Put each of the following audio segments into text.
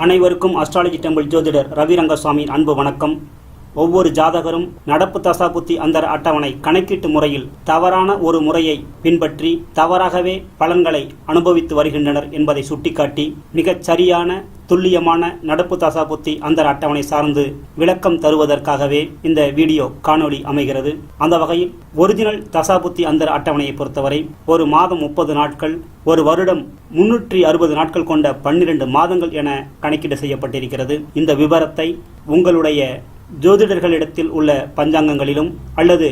அனைவருக்கும் astrology temple ஜோதிடர் ரவி ரங்கசாமியின் அன்பு வணக்கம். ஒவ்வொரு ஜாதகரும் நடப்பு தசாபுத்தி அந்தர அட்டவணை கணக்கீட்டு முறையில் தவறான ஒரு முறையை பின்பற்றி தவறாகவே பலன்களை அனுபவித்து வருகின்றனர் என்பதை சுட்டிக்காட்டி மிகச் சரியான துல்லியமான நடப்பு தசாபுத்தி அந்தர அட்டவணை சார்ந்து விளக்கம் தருவதற்காகவே இந்த வீடியோ காணொளி அமைகிறது. அந்த வகையில் ஒரிஜினல் தசாபுத்தி அந்தர அட்டவணையை பொறுத்தவரை ஒரு மாதம் 30 நாட்கள், ஒரு வருடம் 360 நாட்கள் கொண்ட 12 மாதங்கள் என கணக்கீடு செய்யப்பட்டிருக்கிறது. இந்த விவரத்தை உங்களுடைய ஜோதிடர்களிடத்தில் உள்ள பஞ்சாங்கங்களிலும் அல்லது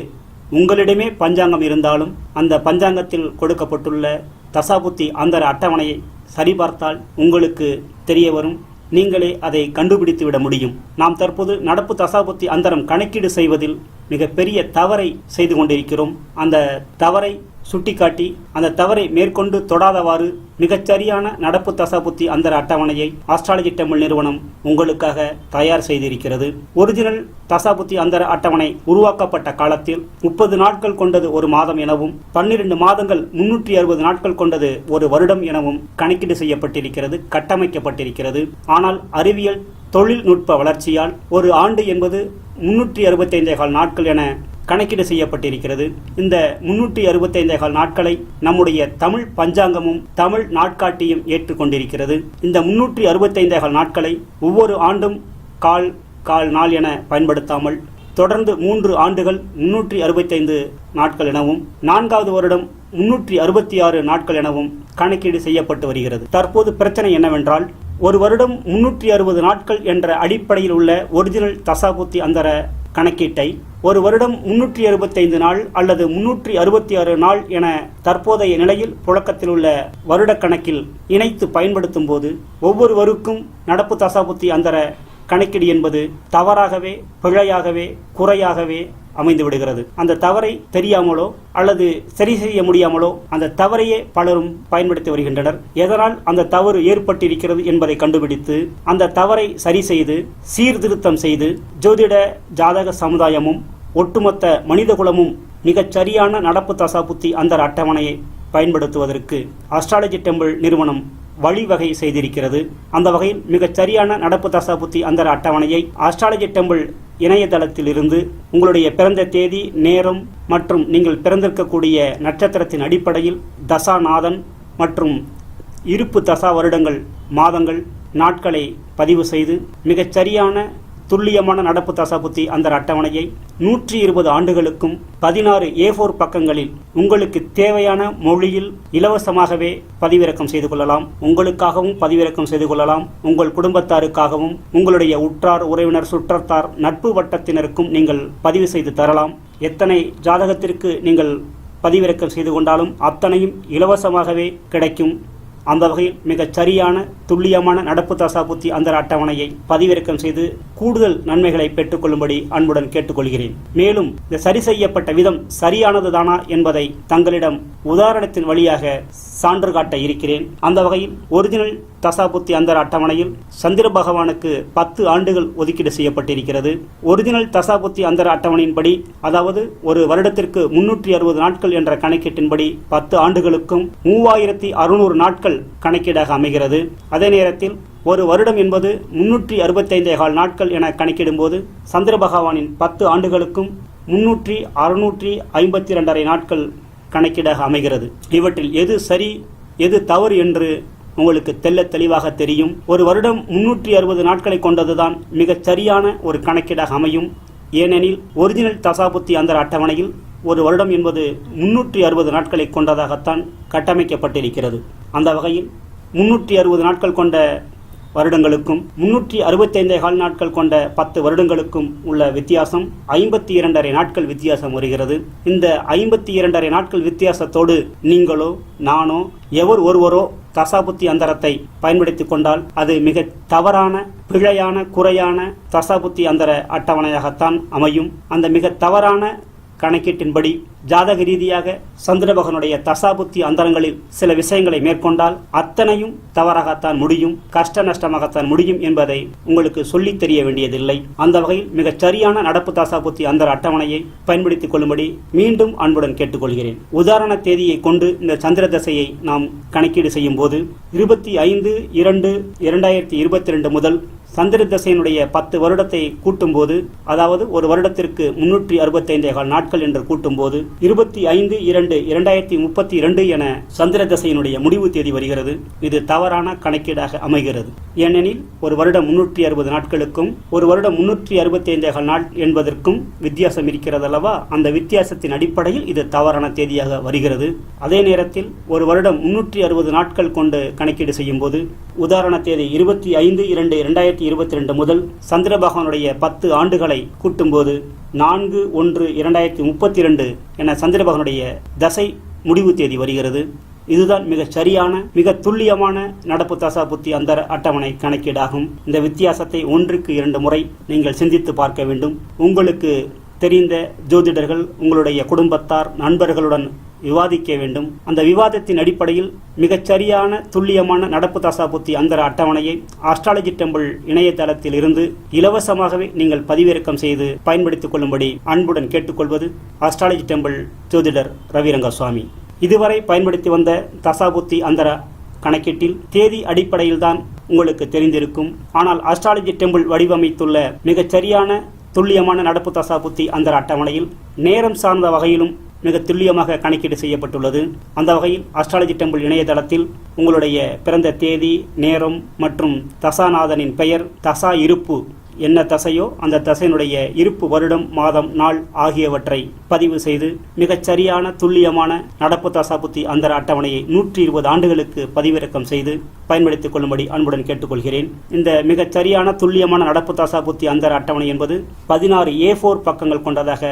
உங்களிடமே பஞ்சாங்கம் இருந்தாலும் அந்த பஞ்சாங்கத்தில் கொடுக்கப்பட்டுள்ள தசாபுத்தி அந்தர அட்டவணையை சரிபார்த்தால் உங்களுக்கு தெரிய வரும். நீங்களே அதை கண்டுபிடித்து விட முடியும். நாம் தற்போது நடப்பு தசாபுத்தி அந்தரம் கணக்கீடு செய்வதில் மிகப்பெரிய தவறை செய்து கொண்டிருக்கிறோம். அந்த தவறை சுட்டிக்காட்டி அந்த தவறை மேற்கொண்டு தொடாதவாறு மிகச்சரியான நடப்பு தசாபுத்தி அந்தர அட்டவணையை அஸ்ட்ராலஜி டெம்பிள் நிறுவனம் உங்களுக்காக தயார் செய்திருக்கிறது. ஒரிஜினல் தசாபுத்தி அந்தர அட்டவணை உருவாக்கப்பட்ட காலத்தில் 30 நாட்கள் கொண்டது ஒரு மாதம் எனவும் 12 மாதங்கள் 360 நாட்கள் கொண்டது ஒரு வருடம் எனவும் கணக்கீடு செய்யப்பட்டிருக்கிறது, கட்டமைக்கப்பட்டிருக்கிறது. ஆனால் அறிவியல் தொழில்நுட்ப வளர்ச்சியால் ஒரு ஆண்டு என்பது 365 நாட்கள் என கணக்கீடு செய்யப்பட்டிருக்கிறது. இந்த 365 நாட்களை நம்முடைய தமிழ் பஞ்சாங்கமும் தமிழ் நாட்காட்டியும் ஏற்றுக்கொண்டிருக்கிறது. இந்த 365 நாட்களை ஒவ்வொரு ஆண்டும் கால் நாள் என பயன்படுத்தாமல் தொடர்ந்து 3 ஆண்டுகள் 365 நாட்கள் எனவும் 4வது வருடம் 366 நாட்கள் எனவும் கணக்கீடு செய்யப்பட்டு வருகிறது. தற்போது பிரச்சனை என்னவென்றால், ஒரு வருடம் 360 நாட்கள் என்ற அடிப்படையில் உள்ள ஒரிஜினல் தசாபுத்தி அந்தர கணக்கீட்டை ஒரு வருடம் 365 நாள் அல்லது 366 நாள் என தற்போதைய நிலையில் புழக்கத்தில் உள்ள வருட கணக்கில் இணைத்து பயன்படுத்தும் போது ஒவ்வொருவருக்கும் நடப்பு தசாபுத்தி அந்தர கணக்கீடு என்பது தவறாகவே, பிழையாகவே, குறையாகவே அமைந்து விடுகிறது. அந்த தவறை தெரியாமலோ அல்லது சரி செய்ய முடியாமலோ அந்த தவறையே பலரும் பயன்படுத்தி வருகின்றனர். எதனால் அந்த தவறு ஏற்பட்டிருக்கிறது என்பதை கண்டுபிடித்து அந்த தவறை சரி செய்து சீர்திருத்தம் செய்து ஜோதிட ஜாதக சமுதாயமும் ஒட்டுமொத்த மனிதகுலமும் மிகச் சரியான நடப்பு தசாபுத்தி அந்தர அட்டவணையை பயன்படுத்துவதற்கு அஸ்ட்ராலஜி டெம்பிள் நிறுவனம் வழிவகை செய்திருக்கிறது. அந்த வகையில் மிகச் சரியான நடப்பு தசாபுத்தி அந்தர அட்டவணையை அஸ்ட்ராலஜி டெம்பிள் இணையதளத்தில் இருந்து உங்களுடைய பிறந்த தேதி, நேரம் மற்றும் நீங்கள் பிறந்திருக்கக்கூடிய நட்சத்திரத்தின் அடிப்படையில் தசாநாதன் மற்றும் இருப்பு தசா வருடங்கள், மாதங்கள், நாட்களை பதிவு செய்து மிகச் சரியான துல்லியமான நடப்பு தசாபுத்தி அந்தர அட்டவணையை 120 ஆண்டுகளுக்கும் 16 A4 பக்கங்களில் உங்களுக்கு தேவையான மொழியில் இலவசமாகவே பதிவிறக்கம் செய்து கொள்ளலாம். உங்களுக்காகவும் பதிவிறக்கம் செய்து கொள்ளலாம். உங்கள் குடும்பத்தாருக்காகவும் உங்களுடைய உற்றார், உறவினர், சுற்றத்தார், நட்பு வட்டத்தினருக்கும் நீங்கள் பதிவு செய்து தரலாம். எத்தனை ஜாதகத்திற்கு நீங்கள் பதிவிறக்கம் செய்து கொண்டாலும் அத்தனையும் இலவசமாகவே கிடைக்கும். அந்த வகையில் மிகச் சரியான துல்லியமான நடப்பு தசாபுத்தி அந்தர அட்டவணையை பதிவிறக்கம் செய்து கூடுதல் நன்மைகளை பெற்றுக்கொள்ளும்படி அன்புடன் கேட்டுக்கொள்கிறேன். மேலும் இந்த சரி செய்யப்பட்ட விதம் சரியானதுதானா என்பதை தங்களிடம் உதாரணத்தின் வழியாக சான்று காட்ட இருக்கிறேன். அந்த வகையில் ஒரிஜினல் தசாபுத்தி அந்தர அட்டவணையில் சந்திர பகவானுக்கு 10 ஆண்டுகள் ஒதுக்கீடு செய்யப்பட்டிருக்கிறது. ஒரிஜினல் தசாபுத்தி அந்தர அட்டவணையின்படி, அதாவது ஒரு வருடத்திற்கு 360 நாட்கள் என்ற கணக்கீட்டின்படி 10 ஆண்டுகளுக்கும் 3600 நாட்கள் கணக்கீடாக அமைகிறது. அதே நேரத்தில் ஒரு வருடம் என்பது 365 நாட்கள் என கணக்கிடும்போது சந்திர பகவானின் 10 ஆண்டுகளுக்கும் 652 நாட்கள் கணக்கீடாக அமைகிறது. இவற்றில் எது சரி, எது தவறு என்று உங்களுக்கு தெளிவாக தெரியும். ஒரு வருடம் 360 நாட்களை கொண்டதுதான் மிகச் சரியான ஒரு கணக்கீடாக அமையும். ஏனெனில் ஒரிஜினல் தசாபுத்தி அந்தர அட்டவணையில் ஒரு வருடம் என்பது 360 நாட்களை கொண்டதாகத்தான் கட்டமைக்கப்பட்டிருக்கிறது. அந்த வகையில் 360 நாட்கள் கொண்ட வருடங்களுக்கும் 365 நாட்கள் கொண்ட 10 வருடங்களுக்கும் உள்ள வித்தியாசம் 52.5 நாட்கள் வித்தியாசம் வருகிறது. இந்த 52.5 நாட்கள் வித்தியாசத்தோடு நீங்களோ நானோ ஒருவரோ தசாபுத்தி அந்தரத்தை பயன்படுத்தி கொண்டால் அது மிக தவறான, பிழையான, குறையான தசாபுத்தி அந்தர அட்டவணையாகத்தான் அமையும். அந்த மிக தவறான கணக்கீட்டின்படி ஜாதக ரீதியாக சந்திரபகனுடைய தசாபுத்தி அந்தரங்களில் சில விஷயங்களை மேற்கொண்டால் அத்தனையும் தவறாகத்தான் முடியும், கஷ்ட நஷ்டமாகத்தான் முடியும் என்பதை உங்களுக்கு சொல்லித் தெரிய வேண்டியதில்லை. அந்த வகையில் மிகச் சரியான நடப்பு தசாபுத்தி அந்தர அட்டவணையை பயன்படுத்திக் கொள்ளும்படி மீண்டும் அன்புடன் கேட்டுக்கொள்கிறேன். உதாரண தேதியை கொண்டு இந்த சந்திர தசையை நாம் கணக்கீடு செய்யும் போது 25/2/2022 முதல் சந்திர தசையினுடைய 10 வருடத்தை கூட்டும் போது, அதாவது ஒரு வருடத்திற்கு 365 நாட்கள் என்று கூட்டும் போது 25/2/2032 என சந்திர தசையினுடைய முடிவு தேதி வருகிறது. இது தவறான கணக்கீடாக அமைகிறது. ஏனெனில் ஒரு வருடம் 360 நாட்களுக்கும் ஒரு வருடம் 365 நாள் என்பதற்கும் வித்தியாசம் இருக்கிறது அல்லவா? அந்த வித்தியாசத்தின் அடிப்படையில் இது தவறான தேதியாக வருகிறது. அதே நேரத்தில் ஒரு வருடம் 360 நாட்கள் கொண்டு கணக்கீடு செய்யும் போது உதாரண தேதி 25/2/2022 முதல் சந்திர பகவானுடைய 10 ஆண்டுகளை கூட்டும்போது 4/1/2032 என சந்திர பகவானுடைய தசை முடிவு தேதி வருகிறது. இதுதான் மிக சரியான, மிக துல்லியமான நடப்பு தசா புத்தி அந்தர அட்டவணை கணக்கீடாகும். இந்த வித்தியாசத்தை 1க்கு 2 முறை நீங்கள் சிந்தித்து பார்க்க வேண்டும். உங்களுக்கு தெரிந்த ஜோதிடர்கள், உங்களுடைய குடும்பத்தார், நண்பர்களுடன் விவாதிக்க வேண்டும். அந்த விவாதத்தின் அடிப்படையில் மிகச்சரியான துல்லியமான நடப்பு தசா புத்தி அந்தர அட்டவணையை அஸ்ட்ராலஜி டெம்பிள் இணையதளத்தில் இருந்து இலவசமாகவே நீங்கள் பதிவிறக்கம் செய்து பயன்படுத்திக் கொள்ளும்படி அன்புடன் கேட்டுக்கொள்வது அஸ்ட்ராலஜி டெம்பிள் ஜோதிடர் ரவிரங்கசுவாமி. இதுவரை பயன்படுத்தி வந்த தசாபுத்தி அந்தர கணக்கீட்டில் தேதி அடிப்படையில் தான் உங்களுக்கு தெரிந்திருக்கும். ஆனால் அஸ்ட்ராலஜி டெம்பிள் வடிவமைத்துள்ள மிகச்சரியான துல்லியமான நடப்பு தசாபுத்தி அந்தர அட்டவணையில் நேரம் சார்ந்த வகையிலும் மிக துல்லியமாக கணக்கீடு செய்யப்பட்டுள்ளது. அந்த வகையில் அஸ்ட்ராலஜி டெம்பிள் இணையதளத்தில் உங்களுடைய பிறந்த தேதி, நேரம் மற்றும் தசாநாதனின் பெயர், தசா இருப்பு என்ன தசையோ அந்த தசையினுடைய இருப்பு, வருடம், மாதம், நாள் ஆகியவற்றை பதிவு செய்து மிகச் சரியான துல்லியமான நடப்பு தசாபுத்தி அந்தர அட்டவணையை 120 ஆண்டுகளுக்கு பதிவிறக்கம் செய்து பயன்படுத்திக் கொள்ளும்படி அன்புடன் கேட்டுக்கொள்கிறேன். இந்த மிகச் சரியான துல்லியமான நடப்பு தசாபுத்தி அந்தர அட்டவணை என்பது 16 A4 பக்கங்கள் கொண்டதாக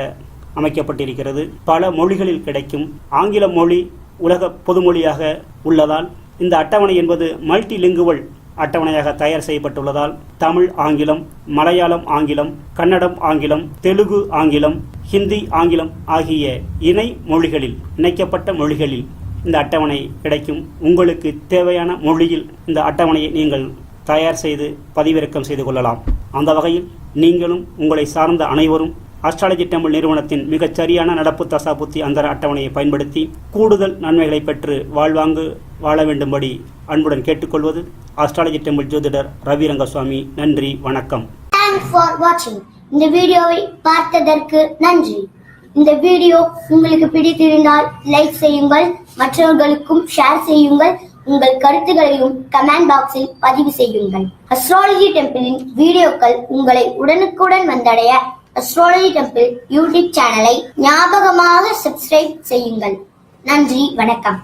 அமைக்கப்பட்டிருக்கிறது. பல மொழிகளில் கிடைக்கும். ஆங்கில மொழி உலக பொதுமொழியாக உள்ளதால் இந்த அட்டவணை என்பது மல்டிலிங்குவல் அட்டவணையாக தயார் செய்யப்பட்டுள்ளதால் தமிழ், ஆங்கிலம், மலையாளம், ஆங்கிலம், கன்னடம், ஆங்கிலம், தெலுங்கு, ஆங்கிலம், ஹிந்தி, ஆங்கிலம் ஆகிய இணை மொழிகளில், இணைக்கப்பட்ட மொழிகளில் இந்த அட்டவணை கிடைக்கும். உங்களுக்கு தேவையான மொழியில் இந்த அட்டவணையை நீங்கள் தயார் செய்து பதிவிறக்கம் செய்து கொள்ளலாம். அந்த வகையில் நீங்களும் உங்களை சார்ந்த அனைவரும் அஸ்ட்ராலஜி டெம்பிள் நிறுவனத்தின் மிகச் சரியான நடப்பு தசாபுத்தி அந்தர அட்டவணையை பயன்படுத்தி கூடுதல் நன்மைகளை பெற்று வாழ்வாங்கு வாழ வேண்டும்படி அன்புடன் கேட்டுக்கொள்வது அஸ்ட்ராலஜி டெம்பிள் ஜோதிடர் ரவிரங்கசுவாமி. நன்றி, வணக்கம். தேங்க்ஸ் ஃபார் வாட்சிங். இந்த வீடியோவை பார்த்ததற்கு நன்றி. இந்த வீடியோ உங்களுக்கு பிடித்திருந்தால் லைக் செய்யுங்கள், மற்றவர்களுக்கும் ஷேர் செய்யுங்கள். உங்கள் கருத்துகளையும் கமெண்ட் பாக்ஸில் பதிவு செய்யுங்கள். அஸ்ட்ராலஜி டெம்பிளின் வீடியோக்கள் உங்களை உடனுக்குடன் வந்தடைய அஸ்ட்ராலஜி டெம்பிள் யூடியூப் சேனலை ஞாபகமாக சப்ஸ்கிரைப் செய்யுங்கள். நன்றி, வணக்கம்.